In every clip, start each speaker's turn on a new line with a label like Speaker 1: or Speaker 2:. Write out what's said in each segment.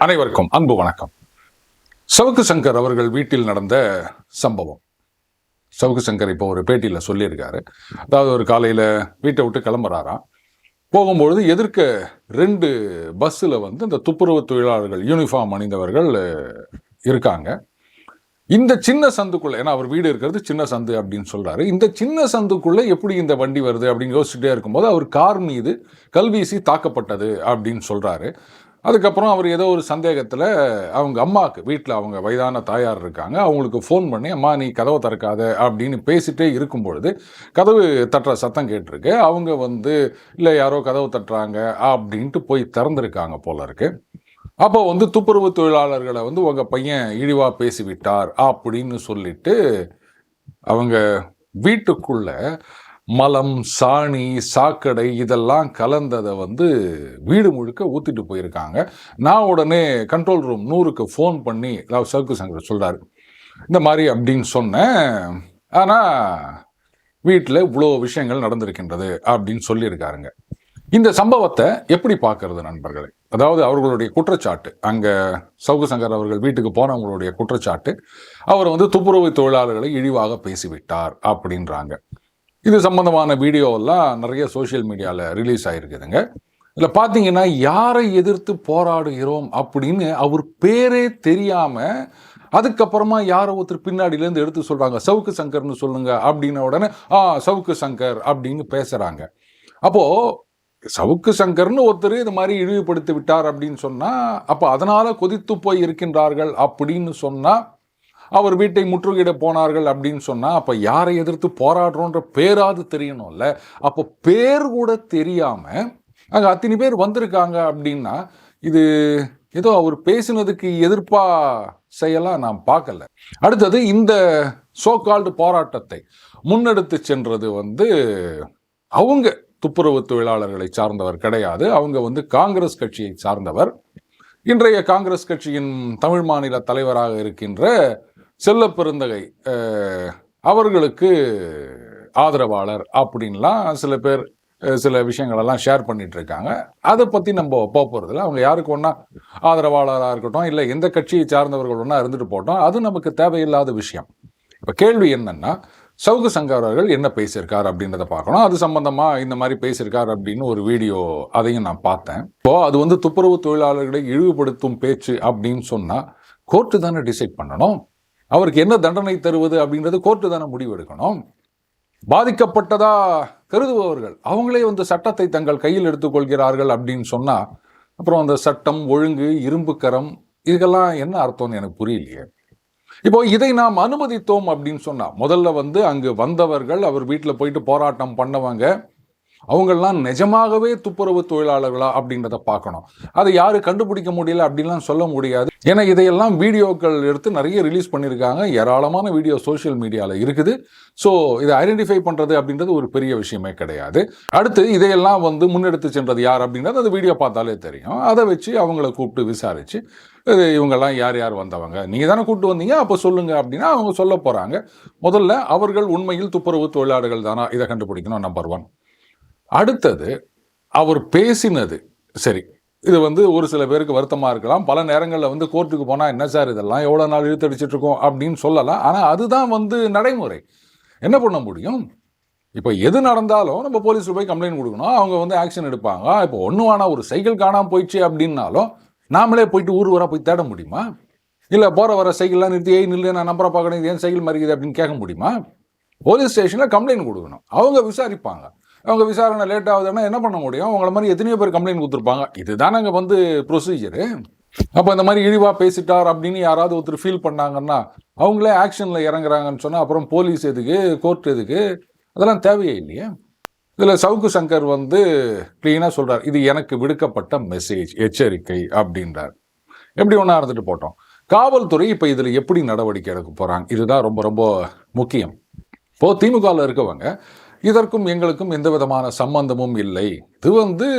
Speaker 1: அனைவருக்கும் அன்பு வணக்கம். சவுக்கு சங்கர் அவர்கள் வீட்டில் நடந்த சம்பவம். சவுக்கு சங்கர் இப்போ ஒரு பேட்டியில் சொல்லியிருக்காரு. அதாவது ஒரு காலையில் வீட்டை விட்டு கிளம்புறாராம். போகும்பொழுது எதிர்க்க 2 பஸ்ஸில் இந்த துப்புரவு தொழிலாளர்கள் யூனிஃபார்ம் அணிந்தவர்கள் இருக்காங்க. இந்த சின்ன சந்துக்குள்ள, ஏன்னா அவர் வீடு இருக்கிறது சின்ன சந்து அப்படின்னு சொல்றாரு, இந்த சின்ன சந்துக்குள்ள எப்படி இந்த வண்டி வருது அப்படின்னு யோசிச்சுட்டே இருக்கும்போது அவர் கார் மீது கல்வீசி தாக்கப்பட்டது அப்படின்னு சொல்றாரு. அதுக்கப்புறம் அவர் ஏதோ ஒரு சந்தேகத்தில் அவங்க அம்மாவுக்கு, வீட்டில் அவங்க வயதான தாயார் இருக்காங்க, அவங்களுக்கு ஃபோன் பண்ணி, அம்மா நீ கதவை திறக்காத அப்படின்னு பேசிட்டே இருக்கும் பொழுது கதவு தட்டுற சத்தம் கேட்டிருக்கு. அவங்க இல்லை யாரோ கதவு தட்டுறாங்க அப்படின்ட்டு போய் திறந்துருக்காங்க போல இருக்கு. அப்போ துப்புரவு தொழிலாளர்களை உங்கள் பையன் இழிவாக பேசிவிட்டார் அப்படின்னு சொல்லிட்டு அவங்க வீட்டுக்குள்ள மலம், சாணி, சாக்கடை இதெல்லாம் கலந்ததை வீடு முழுக்க ஊற்றிட்டு போயிருக்காங்க. நான் உடனே கண்ட்ரோல் ரூம் 100க்கு ஃபோன் பண்ணி சவுக்கு சங்கர் சொல்கிறாரு, இந்த மாதிரி அப்படின்னு சொன்னேன், ஆனால் வீட்டில் இவ்வளோ விஷயங்கள் நடந்திருக்கின்றது அப்படின்னு சொல்லியிருக்காருங்க. இந்த சம்பவத்தை எப்படி பார்க்கறது நண்பர்களே? அதாவது அவர்களுடைய குற்றச்சாட்டு, அங்கே சவுக்கு சங்கர் அவர்கள் வீட்டுக்கு போனவங்களுடைய குற்றச்சாட்டு, அவர் துப்புரவு தொழிலாளர்களை இழிவாக பேசிவிட்டார் அப்படின்றாங்க. இது சம்பந்தமான வீடியோவெல்லாம் நிறைய சோசியல் மீடியாவில் ரிலீஸ் ஆகிருக்குதுங்க. இதில் பார்த்தீங்கன்னா யாரை எதிர்த்து போராடுகிறோம் அப்படின்னு அவர் பேரே தெரியாமல் அதுக்கப்புறமா யாரோ ஒருத்தர் பின்னாடியிலேருந்து எடுத்து சொல்கிறாங்க, சவுக்கு சங்கர்னு சொல்லுங்க அப்படின்ன உடனே சவுக்கு சங்கர் அப்படின்னு பேசுகிறாங்க. அப்போது சவுக்கு சங்கர்னு ஒருத்தர் இது மாதிரி இழிவுபடுத்தி விட்டார் அப்படின்னு சொன்னால், அப்போ அதனால் கொதித்து போய் இருக்கின்றார்கள் அப்படின்னு சொன்னால், அவர் வீட்டை முற்றுகையிட போனார்கள் அப்படின்னு சொன்னால், அப்போ யாரை எதிர்த்து போராடுறோன்ற பேராது தெரியணும்ல. அப்போ பேர் கூட தெரியாமல் அங்கே அத்தனை பேர் வந்திருக்காங்க அப்படின்னா, இது ஏதோ அவர் பேசினதுக்கு எதிர்ப்பாக செய்யலாம் நான் பார்க்கல. அடுத்தது, இந்த சோகால்டு போராட்டத்தை முன்னெடுத்து சென்றது அவங்க துப்புரவு தொழிலாளர்களை சார்ந்தவர் கிடையாது. அவங்க காங்கிரஸ் கட்சியை சார்ந்தவர். இன்றைய காங்கிரஸ் கட்சியின் தமிழ் மாநில தலைவராக இருக்கின்ற செல்ல பெருந்தகை அவர்களுக்கு ஆதரவாளர் அப்படின்லாம் சில பேர் சில விஷயங்களெல்லாம் ஷேர் பண்ணிட்டு இருக்காங்க. அதை பற்றி நம்ம போகிறதில்ல. அவங்க யாருக்கு ஒன்றா ஆதரவாளராக இருக்கட்டும், இல்லை எந்த கட்சியை சார்ந்தவர்கள் ஒன்றா இருந்துட்டு போட்டோம், அது நமக்கு தேவையில்லாத விஷயம். இப்போ கேள்வி என்னன்னா, சவுக்கு சங்கர் அவர்கள் என்ன பேசியிருக்கார் அப்படின்றத பார்க்கணும். அது சம்பந்தமாக இந்த மாதிரி பேசியிருக்கார் அப்படின்னு ஒரு வீடியோ, அதையும் நான் பார்த்தேன். இப்போது அது துப்புரவு தொழிலாளர்களை இழிவுபடுத்தும் பேச்சு அப்படின்னு சொன்னால் கோர்ட்டு தானே டிசைட் பண்ணணும். அவருக்கு என்ன தண்டனை தருவது அப்படின்றது கோர்ட்டு தானே முடிவெடுக்கணும். பாதிக்கப்பட்டதா கருதுபவர்கள் அவங்களே சட்டத்தை தங்கள் கையில் எடுத்துக்கொள்கிறார்கள் அப்படின்னு சொன்னால், அப்புறம் அந்த சட்டம் ஒழுங்கு, இரும்பு கரம், இதுக்கெல்லாம் என்ன அர்த்தம்னு எனக்கு புரியலையே. இப்போ இதை நாம் அனுமதித்தோம் அப்படின்னு சொன்னால், முதல்ல அங்கு வந்தவர்கள், அவர் வீட்டில் போயிட்டு போராட்டம் பண்ணவங்க, அவங்கெல்லாம் நிஜமாகவே துப்புரவு தொழிலாளர்களா அப்படின்றத பார்க்கணும். அதை யாரும் கண்டுபிடிக்க முடியல அப்படின்லாம் சொல்ல முடியாது. ஏன்னா இதையெல்லாம் வீடியோக்கள் எடுத்து நிறைய ரிலீஸ் பண்ணியிருக்காங்க. ஏராளமான வீடியோ சோஷியல் மீடியாவில் இருக்குது. ஸோ இதை ஐடென்டிஃபை பண்ணுறது அப்படின்றது ஒரு பெரிய விஷயமே கிடையாது. அடுத்து இதையெல்லாம் முன்னெடுத்து சென்றது யார் அப்படின்றது அந்த வீடியோ பார்த்தாலே தெரியும். அதை வச்சு அவங்கள கூப்பிட்டு விசாரித்து, இவங்கெல்லாம் யார் யார் வந்தவங்க, நீங்கள் தானே கூப்பிட்டு வந்தீங்க, அப்போ சொல்லுங்கள் அப்படின்னா அவங்க சொல்ல போகிறாங்க. முதல்ல அவர்கள் உண்மையில் துப்புரவு தொழிலாளர்கள் தானா, இதை கண்டுபிடிக்கணும், நம்பர் 1. அடுத்தது, அவர் பேசினது சரி, இது ஒரு சில பேருக்கு வருத்தமாக இருக்கலாம். பல நேரங்களில் கோர்ட்டுக்கு போனால் என்ன சார் இதெல்லாம் எவ்வளோ நாள் இழுத்தடிச்சிட்டு இருக்கோம் அப்படின்னு சொல்லலாம். ஆனால் அதுதான் நடைமுறை. என்ன பண்ண முடியும்? இப்போ எது நடந்தாலும் நம்ம போலீஸில் போய் கம்ப்ளைண்ட் கொடுக்கணும், அவங்க ஆக்ஷன் எடுப்பாங்க. இப்போ ஒன்றும் ஆனால் ஒரு சைக்கிள் காணாமல் போயிடுச்சு அப்படின்னாலும் நாமளே போயிட்டு ஊராக போய் தேட முடியுமா? இல்லை போகிற வர சைக்கிள்லாம் நிறுத்தி நில்லு, நான் நம்பரை பார்க்கணும், இது ஏன் சைக்கிள் மறிக்குது அப்படின்னு கேட்க முடியுமா? போலீஸ் ஸ்டேஷனில் கம்ப்ளைண்ட் கொடுக்கணும், அவங்க விசாரிப்பாங்க. அவங்க விசாரணை லேட் ஆகுதுன்னா என்ன பண்ண முடியும்? அவங்கள மாதிரி எத்தனையோ பேர் கம்ப்ளைண்ட் கொடுத்துருப்பாங்க. இதுதான் அங்கே ப்ரொசீஜரு. அப்போ இந்த மாதிரி இழிவாக பேசிட்டார் அப்படின்னு யாராவது ஒருத்தர் ஃபீல் பண்ணாங்கன்னா அவங்களே ஆக்ஷனில் இறங்குறாங்கன்னு சொன்னால் அப்புறம் போலீஸ் எதுக்கு, கோர்ட் எதுக்கு? அதெல்லாம் தேவையே இல்லையே. இதில் சவுக்கு சங்கர் க்ளீனாக சொல்கிறார், இது எனக்கு விடுக்கப்பட்ட மெசேஜ், எச்சரிக்கை அப்படின்றார். எப்படி ஒன்றா இருந்துட்டு போட்டோம். காவல்துறை இப்போ இதில் எப்படி நடவடிக்கை எடுக்க போகிறாங்க, இதுதான் ரொம்ப ரொம்ப முக்கியம். இப்போது திமுகவில் இருக்கவங்க இதற்கும் எங்களுக்கும் எந்த விதமான சம்பந்தமும் இல்லை, இது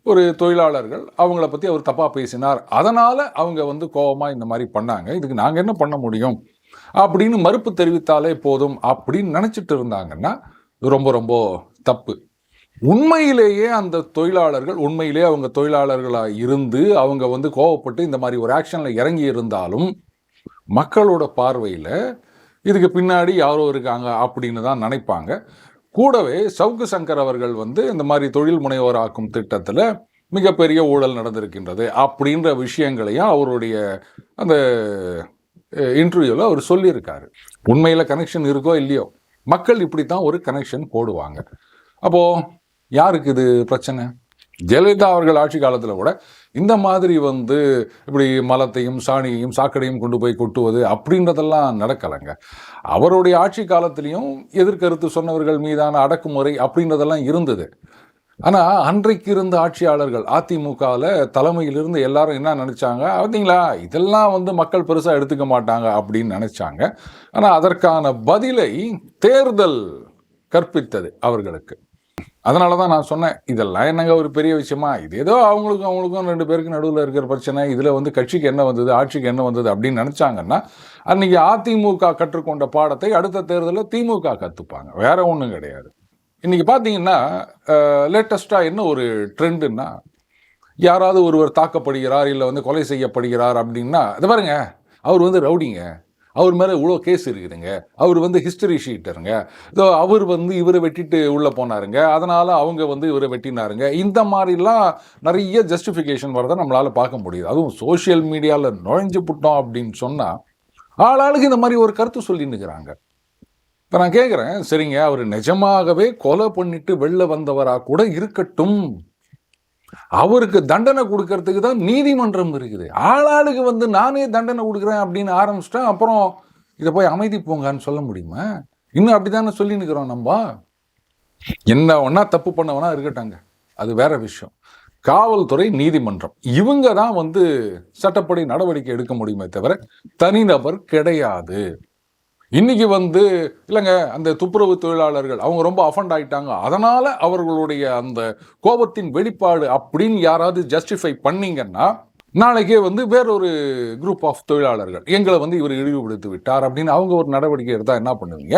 Speaker 1: ஒரு தொழிலாளர்கள், அவங்கள பற்றி அவர் தப்பாக பேசினார், அதனால் அவங்க கோபமாக இந்த மாதிரி பண்ணாங்க, இதுக்கு நாங்கள் என்ன பண்ண முடியும் அப்படின்னு மறுப்பு தெரிவித்தாலே போதும் அப்படின்னு நினச்சிட்டு இருந்தாங்கன்னா ரொம்ப ரொம்ப தப்பு. உண்மையிலேயே அந்த தொழிலாளர்கள் உண்மையிலேயே அவங்க தொழிலாளர்களாக இருந்து அவங்க வந்து கோவப்பட்டு இந்த மாதிரி ஒரு ஆக்ஷனில் இறங்கி இருந்தாலும் மக்களோட பார்வையில் இதுக்கு பின்னாடி யாரோ இருக்காங்க அப்படின்னு தான் நினைப்பாங்க. கூடவே சவுக்கு சங்கர் அவர்கள் வந்து இந்த மாதிரி தொழில் முனைவோராக்கும் திட்டத்தில் மிகப்பெரிய ஊழல் நடந்திருக்கின்றது அப்படின்ற விஷயங்களையும் அவருடைய அந்த இன்டர்வியூவில் அவர் சொல்லியிருக்காரு. உண்மையில் கனெக்ஷன் இருக்கோ இல்லையோ, மக்கள் இப்படி தான் ஒரு கனெக்ஷன் போடுவாங்க. அப்போது யாருக்கு இது பிரச்சனை? ஜெயலலிதா அவர்கள் ஆட்சி காலத்தில் கூட இந்த மாதிரி வந்து இப்படி மலத்தையும் சாணியையும் சாக்கடையும் கொண்டு போய் கொட்டுவது அப்படின்றதெல்லாம் நடக்கலைங்க. அவருடைய ஆட்சி காலத்திலையும் எதிர்கருத்து சொன்னவர்கள் மீதான அடக்குமுறை அப்படின்றதெல்லாம் இருந்தது. ஆனால் அன்றைக்கு இருந்த ஆட்சியாளர்கள் அதிமுகவில் தலைமையிலிருந்து எல்லாரும் என்ன நினச்சாங்க, பார்த்தீங்களா இதெல்லாம் வந்து மக்கள் பெருசாக எடுத்துக்க மாட்டாங்க அப்படின்னு நினச்சாங்க. ஆனால் அதற்கான பதிலை தேர்தல் கற்பித்தது அவர்களுக்கு. அதனால தான் நான் சொன்னேன், இதெல்லாம் என்னங்க ஒரு பெரிய விஷயமா, இது ஏதோ அவங்களுக்கும் 2 பேருக்கு நடுவில் இருக்கிற பிரச்சனை, இதில் வந்து கட்சிக்கு என்ன வந்தது ஆட்சிக்கு என்ன வந்தது அப்படின்னு நினச்சாங்கன்னா அன்றைக்கி அதிமுக கற்றுக்கொண்ட பாடத்தை அடுத்த தேர்தலில் திமுக கற்றுப்பாங்க. வேற ஒன்றும் கிடையாது. இன்றைக்கி பார்த்தீங்கன்னா லேட்டஸ்ட்டாக என்ன ஒரு ட்ரெண்டுன்னா, யாராவது ஒருவர் தாக்கப்படுகிறார் இல்லை வந்து கொலை செய்யப்படுகிறார் அப்படின்னா, அது பாருங்க அவர் வந்து ரவுடிங்க, அவர் மேலே இவ்வளோ கேஸ் இருக்குதுங்க, அவர் வந்து ஹிஸ்டரி ஷீட்டருங்க, அவர் வந்து இவரை வெட்டிட்டு உள்ளே போனாருங்க, அதனால் அவங்க வந்து இவரை வெட்டினாருங்க, இந்த மாதிரிலாம் நிறைய ஜஸ்டிஃபிகேஷன் வரதை நம்மளால் பார்க்க முடியுது. அதுவும் சோஷியல் மீடியாவில் நுழைஞ்சு விட்டோம் அப்படின்னு சொன்னால் ஆளாளுக்கு இந்த மாதிரி ஒரு கருத்து சொல்லின்னுக்கிறாங்க. இப்போ நான் கேட்குறேன், சரிங்க அவர் நிஜமாகவே கொலை பண்ணிட்டு வெளில வந்தவராக கூட இருக்கட்டும், அவருக்கு தண்டனை கொடுக்கறதுக்கு தான் நீதிமன்றம் இருக்குது. ஆளாளுக்கு வந்து நானே தண்டனை கொடுக்குறேன் அப்படின்னு ஆரம்பிச்சிட்டேன், அப்புறம் இதை போய் அமைதி போங்கன்னு சொல்ல முடியுமா? இன்னும் அப்படி தானே சொல்லி நிற்கிறோம். நம்ம என்ன ஒன்றா தப்பு பண்ணவனா இருக்கட்டாங்க, அது வேற விஷயம். காவல்துறை, நீதிமன்றம் இவங்க தான் வந்து சட்டப்படி நடவடிக்கை எடுக்க முடியுமே தவிர தனிநபர் கிடையாது. இன்னைக்கு வந்து இல்லைங்க, அந்த துப்புரவு தொழிலாளர்கள் அவங்க ரொம்ப அஃபண்ட் ஆகிட்டாங்க, அதனால் அவர்களுடைய அந்த கோபத்தின் வெளிப்பாடு அப்படின்னு யாராவது ஜஸ்டிஃபை பண்ணிங்கன்னா நாளைக்கே வந்து வேறொரு குரூப் ஆஃப் தொழிலாளர்கள் எங்களை வந்து இவர் இழிவுபடுத்தி விட்டார் அப்படின்னு அவங்க ஒரு நடவடிக்கை எடுத்தால் என்ன பண்ணுவீங்க?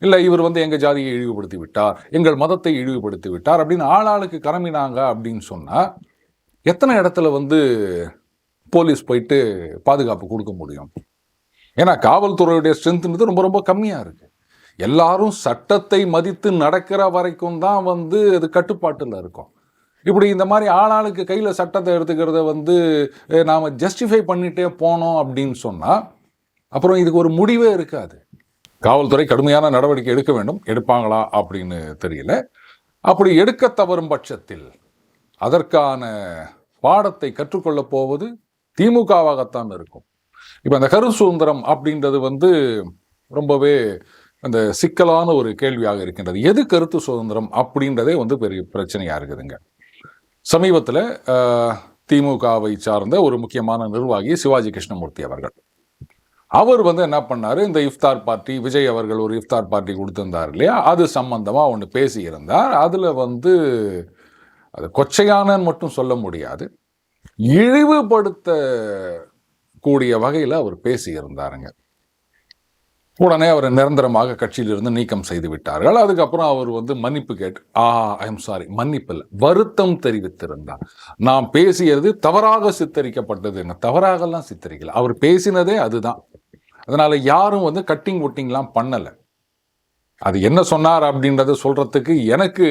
Speaker 1: இல்லை இவர் வந்து எங்கள் ஜாதியை இழிவுபடுத்தி விட்டார், எங்கள் மதத்தை இழிவுபடுத்தி விட்டார் அப்படின்னு ஆளாளுக்கு கிளம்பினாங்க அப்படின்னு சொன்னால் எத்தனை இடத்துல வந்து போலீஸ் போயிட்டு பாதுகாப்பு கொடுக்க முடியும்? ஏன்னா காவல்துறையுடைய ஸ்ட்ரென்த்ன்றது ரொம்ப ரொம்ப கம்மியாக இருக்குது. எல்லாரும் சட்டத்தை மதித்து நடக்கிற வரைக்கும் தான் வந்து அது கட்டுப்பாட்டில் இருக்கும். இப்படி இந்த மாதிரி ஆளாளுக்கு கையில் சட்டத்தை எடுத்துக்கிறத வந்து நாம் ஜஸ்டிஃபை பண்ணிகிட்டே போனோம் அப்படின்னு சொன்னால் அப்புறம் இதுக்கு ஒரு முடிவே இருக்காது. காவல்துறை கடுமையான நடவடிக்கை எடுக்க வேண்டும், எடுப்பாங்களா அப்படின்னு தெரியல. அப்படி எடுக்க தவறும் பட்சத்தில் அதற்கான பாடத்தை கற்றுக்கொள்ளப் போவது திமுகவாகத்தான் இருக்கும். இப்போ அந்த கரு சுதந்திரம் அப்படின்றது வந்து ரொம்பவே அந்த சிக்கலான ஒரு கேள்வியாக இருக்கின்றது. எது கருத்து சுதந்திரம் அப்படின்றதே வந்து பெரிய பிரச்சனையாக இருக்குதுங்க. சமீபத்தில் திமுகவை சார்ந்த ஒரு முக்கியமான நிர்வாகி சிவாஜி கிருஷ்ணமூர்த்தி அவர்கள், அவர் வந்து என்ன பண்ணார், இந்த இஃப்தார் பார்ட்டி, விஜய் அவர்கள் ஒரு இஃப்தார் பார்ட்டி கொடுத்திருந்தார் இல்லையா, அது சம்பந்தமாக ஒன்று பேசியிருந்தார். அதில் வந்து அது கொச்சையானன்னு மட்டும் சொல்ல முடியாது, இழிவுபடுத்த கூடிய வகையில் அவர் பேசியிருந்தாருங்க. உடனே அவர் நிரந்தரமாக கட்சியிலிருந்து நீக்கம் செய்து விட்டார்கள். அதுக்கப்புறம் அவர் வந்து மன்னிப்பு கேட்டு ஐம் சாரி, மன்னிப்பு இல்லை, வருத்தம் தெரிவித்திருந்தார். நாம் பேசியது தவறாக சித்தரிக்கப்பட்டது. என்ன தவறாகலாம் சித்தரிக்கல, அவர் பேசினதே அதுதான். அதனால யாரும் வந்து கட்டிங் ஒட்டிங்லாம் பண்ணலை. அது என்ன சொன்னார் அப்படின்றத சொல்றதுக்கு எனக்கு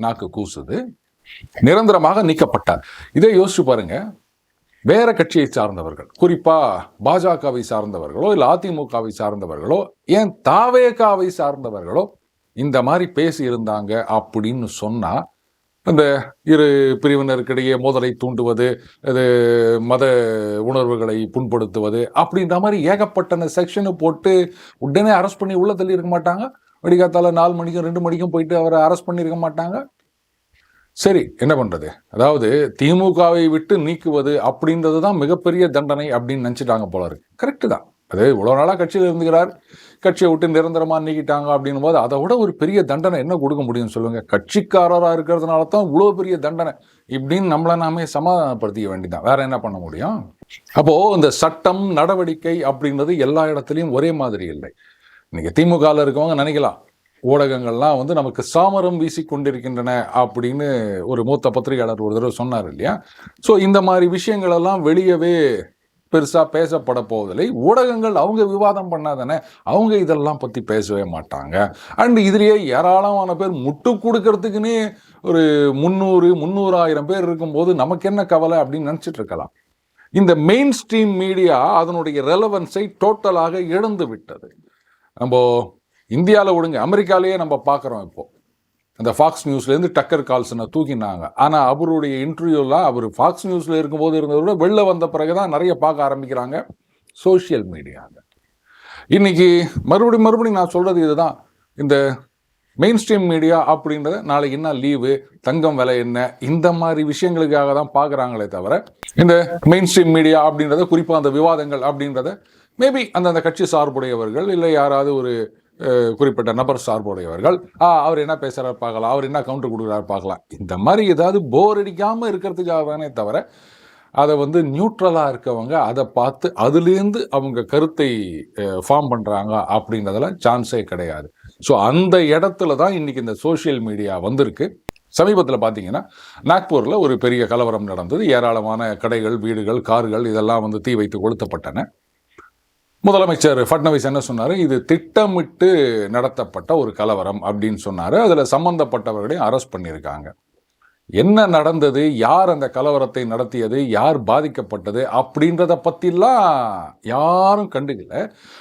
Speaker 1: நாக்கு கூசுது. நிரந்தரமாக நீக்கப்பட்டார். இதை யோசிச்சு பாருங்க, வேற கட்சியை சார்ந்தவர்கள், குறிப்பா பாஜகவை சார்ந்தவர்களோ இல்லை அதிமுகவை சார்ந்தவர்களோ ஏன் தாவேகாவை சார்ந்தவர்களோ இந்த மாதிரி பேசி இருந்தாங்க அப்படின்னு சொன்னா அந்த இரு பிரிவினருக்கிடையே மோதலை தூண்டுவது, அது மத உணர்வுகளை புண்படுத்துவது அப்படின்ற மாதிரி ஏகப்பட்ட செக்ஷனை போட்டு உடனே அரெஸ்ட் பண்ணி உள்ள தள்ளி இருக்க மாட்டாங்க. வெடிக்காத்தால 4 மணிக்கும் 2 மணிக்கும் போயிட்டு அவரை அரெஸ்ட் பண்ணியிருக்க மாட்டாங்க. சரி, என்ன பண்ணுறது? அதாவது திமுகவை விட்டு நீக்குவது அப்படின்றது தான் மிகப்பெரிய தண்டனை அப்படின்னு நினச்சிட்டாங்க போல இருக்கு. கரெக்டு தான். அது இவ்வளோ நாளாக கட்சியில் இருந்துக்கிறார், கட்சியை விட்டு நிரந்தரமாக நீக்கிட்டாங்க அப்படின்னும் போது அதை விட ஒரு பெரிய தண்டனை என்ன கொடுக்க முடியும்னு சொல்லுங்கள்? கட்சிக்காரராக இருக்கிறதுனால தான் இவ்வளோ பெரிய தண்டனை இப்படின்னு நம்மளை நாமே சமாதானப்படுத்திக்க வேண்டியதான். வேற என்ன பண்ண முடியும்? அப்போது இந்த சட்டம் நடவடிக்கை அப்படின்றது எல்லா இடத்துலையும் ஒரே மாதிரி இல்லை. இன்னைக்கு திமுகவில் இருக்கவங்க நினைக்கலாம், ஊடகங்கள்லாம் வந்து நமக்கு சாமரம் வீசி கொண்டிருக்கின்றன அப்படின்னு ஒரு மூத்த பத்திரிகையாளர் ஒரு தடவை சொன்னார் இல்லையா. ஸோ இந்த மாதிரி விஷயங்கள் எல்லாம் வெளியவே பெருசா பேசப்பட போவதில்லை. ஊடகங்கள் அவங்க விவாதம் பண்ணாதானே, அவங்க இதெல்லாம் பத்தி பேசவே மாட்டாங்க. அண்ட் இதுலயே ஏராளமான பேர் முட்டு கொடுக்கறதுக்குன்னே ஒரு 300,000 பேர் இருக்கும்போது நமக்கு என்ன கவலை அப்படின்னு நினைச்சிட்டு இருக்கலாம். இந்த மெயின் ஸ்ட்ரீம் மீடியா அதனுடைய ரெலவன்ஸை டோட்டலாக இழந்து விட்டது. நம்ம இந்தியாவில் விடுங்க, அமெரிக்காலேயே நம்ம பார்க்குறோம். இப்போ அந்த ஃபாக்ஸ் நியூஸ்லேருந்து டக்கர் கால்சனை தூக்கினாங்க. ஆனால் அவருடைய இன்டர்வியூலாம் அவர் ஃபாக்ஸ் நியூஸில் இருக்கும்போது இருந்ததை விட வெளில வந்த பிறகு தான் நிறைய பார்க்க ஆரம்பிக்கிறாங்க சோஷியல் மீடியாவில். இன்னைக்கு மறுபடியும் நான் சொல்கிறது இதுதான். இந்த மெயின் ஸ்ட்ரீம் மீடியா அப்படின்றத நாளைக்கு என்ன லீவு, தங்கம் விலை என்ன, இந்த மாதிரி விஷயங்களுக்காக தான் பார்க்குறாங்களே தவிர இந்த மெயின் ஸ்ட்ரீம் மீடியா அப்படின்றத, குறிப்பாக அந்த விவாதங்கள் அப்படின்றத மேபி அந்தந்த கட்சி சார்புடையவர்கள் இல்லை யாராவது ஒரு குறிப்பிட்ட நபர் சார்புடையவர்கள் அவர் என்ன பேசுகிறார் பார்க்கலாம், அவர் என்ன கவுண்டர் கொடுக்குறாரு பார்க்கலாம், இந்த மாதிரி ஏதாவது போர் அடிக்காமல் இருக்கிறதுக்காக தானே தவிர அதை வந்து நியூட்ரலாக இருக்கவங்க அதை பார்த்து அதுலேருந்து அவங்க கருத்தை ஃபார்ம் பண்ணுறாங்க அப்படின்றதெல்லாம் சான்ஸே கிடையாது. ஸோ அந்த இடத்துல தான் இன்றைக்கி இந்த சோஷியல் மீடியா வந்திருக்கு. சமீபத்தில் பார்த்தீங்கன்னா நாக்பூரில் ஒரு பெரிய கலவரம் நடந்தது. ஏராளமான கடைகள், வீடுகள், கார்கள் இதெல்லாம் வந்து தீ வைத்து கொளுத்தப்பட்டன. முதலமைச்சர் ஃபட்னவிஸ் என்ன சொன்னார், இது திட்டமிட்டு நடத்தப்பட்ட ஒரு கலவரம் அப்படின்னு சொன்னார். அதில் சம்பந்தப்பட்டவர்களையும் அரெஸ்ட் பண்ணியிருக்காங்க. என்ன நடந்தது, யார் அந்த கலவரத்தை நடத்தியது, யார் பாதிக்கப்பட்டது அப்படின்றத பற்றிலாம் யாரும் கண்டுக்கல.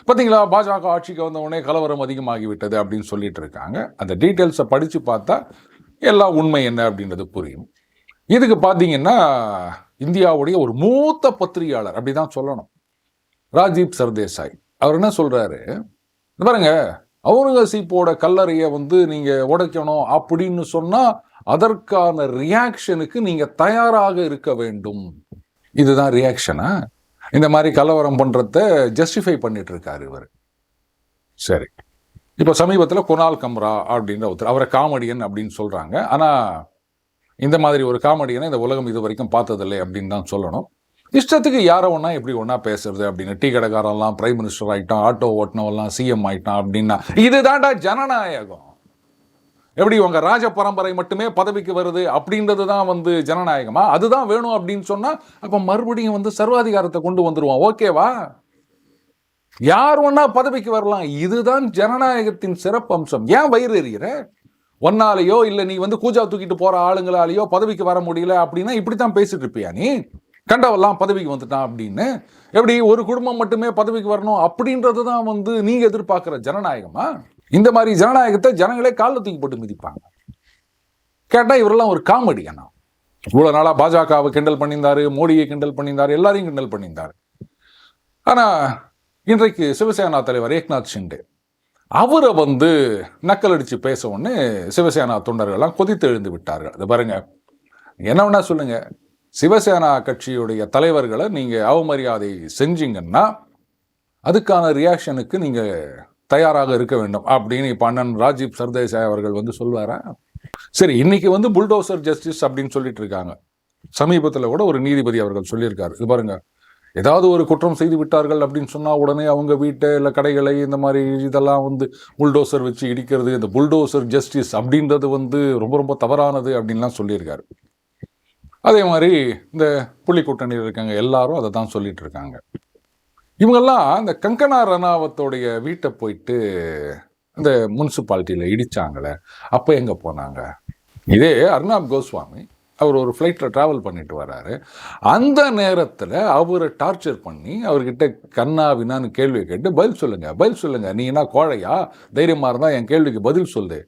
Speaker 1: பார்த்தீங்களா, பாஜக ஆட்சிக்கு வந்த உடனே கலவரம் அதிகமாகிவிட்டது அப்படின்னு சொல்லிட்டு இருக்காங்க. அந்த டீட்டெயில்ஸை படித்து பார்த்தா எல்லாம் உண்மை என்ன அப்படின்றது புரியும். இதுக்கு பார்த்தீங்கன்னா இந்தியாவுடைய ஒரு மூத்த பத்திரிகையாளர், அப்படி தான் சொல்லணும், ராஜீவ் சர்தேசாய், அவர் என்ன சொல்றாரு பாருங்க, அவுரங்கசீப்போட கல்லறையை வந்து நீங்க உடைக்கணும் அப்படின்னு சொன்னா அதற்கான ரியாக்ஷனுக்கு நீங்க தயாராக இருக்க வேண்டும். இதுதான் ரியாக்ஷனா? இந்த மாதிரி கலவரம் பண்றத ஜஸ்டிஃபை பண்ணிட்டு இருக்காரு இவர். சரி, இப்போ சமீபத்தில் குணால் கம்ரா அப்படின்ற ஒருத்தர், அவரை காமெடியன் அப்படின்னு சொல்றாங்க. ஆனா இந்த மாதிரி ஒரு காமெடியனை இந்த உலகம் இது வரைக்கும் பார்த்ததில்லை அப்படின்னு தான் சொல்லணும். இஷ்டத்துக்கு யாரை ஒன்றா எப்படி ஒன்றா பேசுறது அப்படின்னு, டீ கடைக்காரெல்லாம் பிரைம் மினிஸ்டர் ஆகிட்டான், ஆட்டோ ஓட்டினவெல்லாம் சிஎம் ஆகிட்டான் அப்படின்னா இதுதான்டா ஜனநாயகம். எப்படி உங்க ராஜ பரம்பரை மட்டுமே பதவிக்கு வருது அப்படின்றது தான் வந்து ஜனநாயகமா? அதுதான் வேணும் அப்படின்னு சொன்னா அப்ப மறுபடியும் வந்து சர்வாதிகாரத்தை கொண்டு வந்துருவோம். ஓகேவா? யார் ஒன்னா பதவிக்கு வரலாம், இதுதான் ஜனநாயகத்தின் சிறப்பு அம்சம். ஏன் வயிறு எறிகிற? ஒன்னாலேயோ இல்லை நீ வந்து கூஜா தூக்கிட்டு போற ஆளுங்களாலேயோ பதவிக்கு வர முடியல அப்படின்னா இப்படித்தான் பேசிட்டு இருப்பியா நீ? கண்டவெல்லாம் பதவிக்கு வந்துட்டான் அப்படின்னு. எப்படி ஒரு குடும்பம் மட்டுமே பதவிக்கு வரணும் அப்படின்றது தான் வந்து நீங்க எதிர்பார்க்கிற ஜனநாயகமா? இந்த மாதிரி ஜனநாயகத்தை ஜனங்களே காலில் தூக்கி போட்டு மிதிப்பாங்க. கேட்டா இவரெல்லாம் ஒரு காமெடியானா? இவ்வளவு நாளா பாஜகவை கிண்டல் பண்ணியிருந்தாரு, மோடியை கிண்டல் பண்ணியிருந்தாரு, எல்லாரையும் கிண்டல் பண்ணியிருந்தாரு. ஆனா இன்றைக்கு சிவசேனா தலைவர் ஏக்நாத் ஷிண்டே அவரை வந்து நக்கல் அடிச்சு பேச உடனே சிவசேனா தொண்டர்கள்லாம் கொதித்து எழுந்து விட்டார்கள். அது பாருங்க, என்ன வேணா சொல்லுங்க, சிவசேனா கட்சியுடைய தலைவர்களை நீங்க அவமரியாதை செஞ்சீங்கன்னா அதுக்கான ரியாக்ஷனுக்கு நீங்க தயாராக இருக்க வேண்டும் அப்படின்னு இப்ப அண்ணன் ராஜீவ் சர்தேசாய் அவர்கள் வந்து சொல்வாரா? சரி, இன்னைக்கு வந்து புல்டோசர் ஜஸ்டிஸ் அப்படின்னு சொல்லிட்டு இருக்காங்க. சமீபத்தில் கூட ஒரு நீதிபதி அவர்கள் சொல்லியிருக்காரு, இது பாருங்க, ஏதாவது ஒரு குற்றம் செய்து விட்டார்கள் அப்படின்னு சொன்னா உடனே அவங்க வீட்டை இல்லை கடைகளை இந்த மாதிரி இதெல்லாம் வந்து புல்டோசர் வச்சு இடிக்கிறது, இந்த புல்டோசர் ஜஸ்டிஸ் அப்படின்றது வந்து ரொம்ப ரொம்ப தவறானது அப்படின்லாம் சொல்லியிருக்காரு. அதே மாதிரி இந்த புள்ளி கூட்டணியில் இருக்காங்க எல்லாரும் அதை தான் சொல்லிட்டு இருக்காங்க. இவங்கெல்லாம் இந்த கங்கனா ரணாவத்தோடைய வீட்டை போயிட்டு இந்த முனிசிபாலிட்டியில் இடிச்சாங்களே, அப்போ எங்கே போனாங்க? இதே அர்னாப் கோஸ்வாமி அவர் ஒரு ஃப்ளைட்டில் ட்ராவல் பண்ணிட்டு வர்றாரு. அந்த நேரத்தில் அவரை டார்ச்சர் பண்ணி அவர்கிட்ட கண்ணா வினான்னு கேள்வி கேட்டு பதில் சொல்லுங்க, நீ என்ன கோழையா, தைரியமாக இருந்தால் என் கேள்விக்கு பதில் சொல்லு.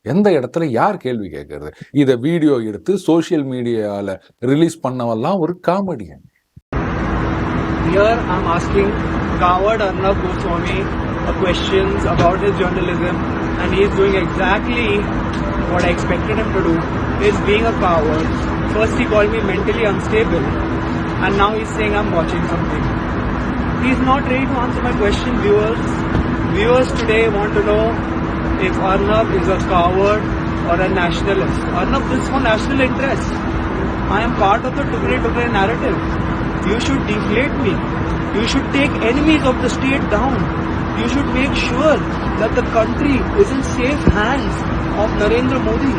Speaker 1: எந்த இடத்துல யார் கேள்வி கேட்கறது? இதை வீடியோ எடுத்து சோசியல் மீடியாவில் ரிலீஸ் பண்ணவெல்லாம் ஒரு comedian.
Speaker 2: Here I'm asking coward Arnab Goswami questions about his journalism, and he is doing exactly what I expected him to do. He is being a coward. First he called me mentally unstable, and now he's saying I'm watching something. He's not ready to answer my question, viewers. Viewers today want to know if Arnab is a coward or a nationalist. Arnab, this is for national interest. I am part of the Tugre narrative. You should deflate me. You should take enemies of the state down. You should make sure that the country is in safe hands of Narendra Modi.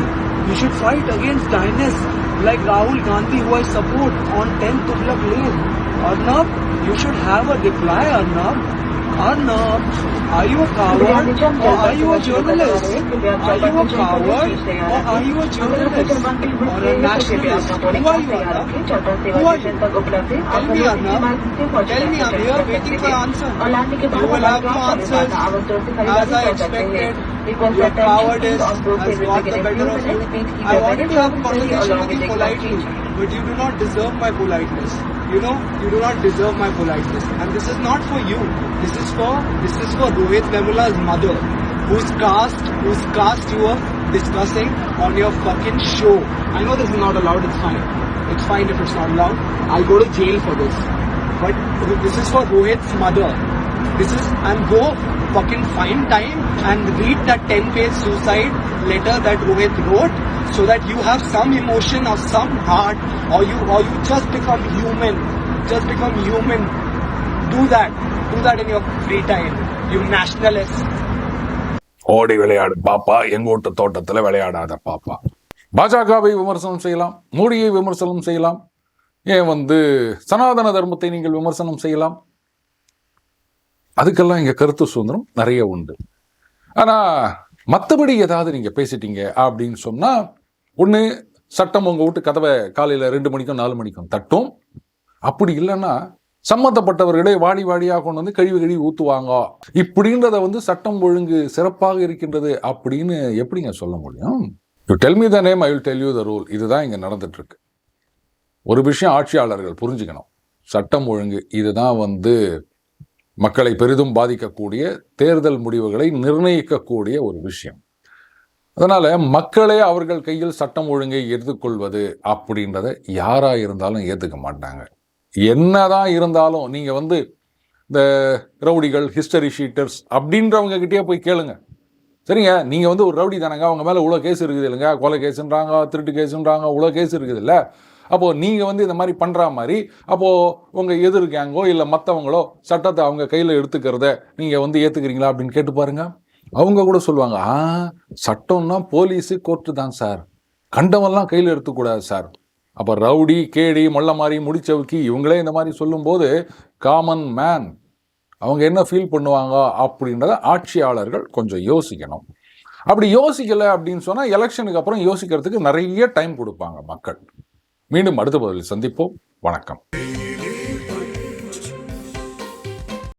Speaker 2: You should fight against dynasts like Rahul Gandhi, who I support, on 10th Tughlaq Lane. Arnab, you should have a reply, Arnab. Arnab, are you a coward or are you a journalist? Are you a coward or are you a journalist or a nationalist? Who are you, Arnab? Who are you? Tell me, Arnab. Tell me, I'm here waiting for answers. You will have no answers. As I expected, your cowardice has got the better of you. I wanted to have a conversation with you politely, but you do not deserve my politeness. You know, you do not deserve my politeness. And this is not for you. This is for Rohit Vemula's mother, whose cast you were discussing on your fucking show. I know this is not allowed, it's fine. It's fine if it's not allowed. I'll go to jail for this. But this is for Rohit's mother. And go fucking find time and read that 10-page suicide letter that Rohit wrote, so that you have some emotion or some heart, or you just become human. Just become human. Do that in your free time, you nationalist.
Speaker 1: ஓடி விளையாடு பாப்பா, எங்கோட்டு தோட்டத்துல விளையாடாத பாப்பா. பாஜகவை விமர்சனம் செய்யலாம், மோடியை விமர்சனம் செய்யலாம், ஏன் சனாதன தர்மத்தை நீங்கள் விமர்சனம் செய்யலாம். அதுக்கெல்லாம் இங்க கருத்து சுதந்திரம் நிறைய உண்டு. ஆனா மற்றபடி ஏதாவது நீங்க பேசிட்டீங்க அப்படின்னு சொன்னா, ஒண்ணு சட்டம் உங்க வீட்டு கதவை காலையில 2 மணிக்கும் 4 மணிக்கும் தட்டும். அப்படி இல்லைன்னா சம்பந்தப்பட்டவர்களே வாடி வாடியாக கொண்டு கழுவி ஊத்துவாங்க. இப்படின்றத சட்டம் ஒழுங்கு சிறப்பாக இருக்கின்றது அப்படின்னு எப்படிங்க சொல்ல முடியும்? You tell me the name, I will tell you the rule. இதுதான் இங்க நடந்துட்டு இருக்கு. ஒரு விஷயம் ஆட்சியாளர்கள் புரிஞ்சுக்கணும். சட்டம் ஒழுங்கு இதுதான் மக்களை பெரிதும் பாதிக்கக்கூடிய, தேர்தல் முடிவுகளை நிர்ணயிக்கக்கூடிய ஒரு விஷயம். அதனால மக்களே அவர்கள் கையில் சட்டம் ஒழுங்கை எடுத்துக்கொள்வது அப்படின்றத யாரா இருந்தாலும் ஏத்துக்க மாட்டாங்க. என்னதான் இருந்தாலும் நீங்க இந்த ரவுடிகள், ஹிஸ்டரி ஷீட்டர்ஸ் அப்படின்றவங்க கிட்டே போய் கேளுங்க. சரிங்க, நீங்க ஒரு ரவுடி தானங்க, அவங்க மேல இவ்வளோ கேஸ் இருக்குது இல்லைங்க, கொலை கேஸுன்றாங்க, திருட்டு கேஸுன்றாங்க, இவ்வளோ கேஸ் இருக்குது இல்லை, அப்போ நீங்க இந்த மாதிரி பண்ற மாதிரி அப்போ உங்க எதிர் கேங்கோ இல்லை மற்றவங்களோ சட்டத்தை அவங்க கையில் எடுத்துக்கிறத நீங்க ஏத்துக்கிறீங்களா அப்படின்னு கேட்டு பாருங்க. அவங்க கூட சொல்லுவாங்க, சட்டம்னா போலீஸு கோர்ட்டு தான் சார், கண்டவெல்லாம் கையில் எடுத்துக்கூடாது சார். அப்போ ரவுடி, கேடி, மொள்ள மாதிரி, முடிச்சவுக்கி இவங்களே இந்த மாதிரி சொல்லும்போது காமன் மேன் அவங்க என்ன ஃபீல் பண்ணுவாங்க அப்படின்றத ஆட்சியாளர்கள் கொஞ்சம் யோசிக்கணும். அப்படி யோசிக்கலை அப்படின்னு சொன்னால் எலெக்ஷனுக்கு அப்புறம் யோசிக்கிறதுக்கு நிறைய டைம் கொடுப்பாங்க மக்கள். மீண்டும் அடுத்த பதிலில் சந்திப்போம். வணக்கம்.